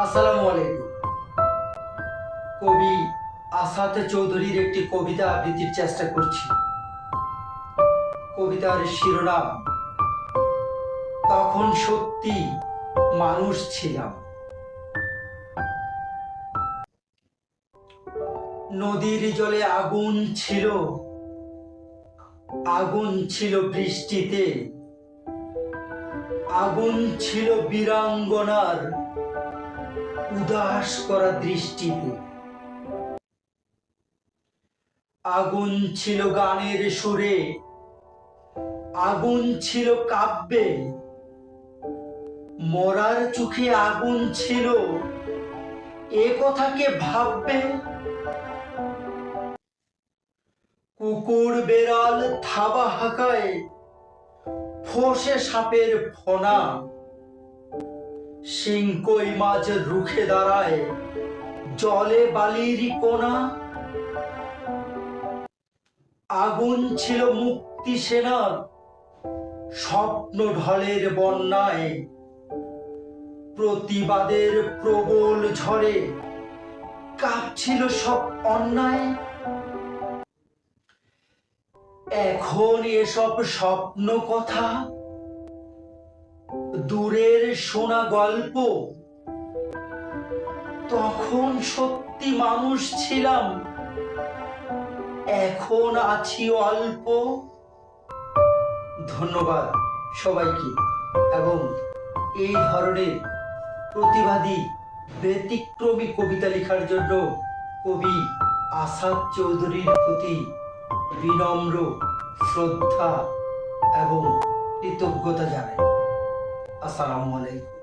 আসসালামু আলাইকুম। কবি আসাদ চৌধুরীর একটি কবিতা আবৃত্তির চেষ্টা করছি। কবিতার শিরোনাম তখন সত্যি মানুষ ছিলাম। নদীর জলে আগুন ছিল, আগুন ছিল বৃষ্টিতে, আগুন ছিল বীরাঙ্গনার উদাস করা দৃষ্টিতে, আগুন ছিল গানের সুরে, আগুন ছিল কাব্যে, মরার চোখে আগুন ছিল, এ কথাকে ভাববে। কুকুর বেড়াল থাবা হাঁকায়, ফোসে সাপের ফনা, শিংকই মাছ রুখে দাঁড়ায় জলে বালির কোনা। আগুন ছিল মুক্তি সেনার স্বপ্ন ঢলের বন্যায়, প্রতিবাদের প্রবল ঝড়ে কাঁপছিল সব অন্যায়। এখন এসব স্বপ্ন কথা, দূরের শোনা গল্প। তখন সত্যি মানুষ ছিলাম, এখন আছি অল্প। ধন্যবাদ সবাইকে। এবং এই ধরনের প্রতিবাদী ব্যতিক্রমী কবিতা লেখার জন্য কবি আসাদ চৌধুরীর প্রতি বিনম্র শ্রদ্ধা এবং কৃতজ্ঞতা জানাই। আসসালামু আলাইকুম।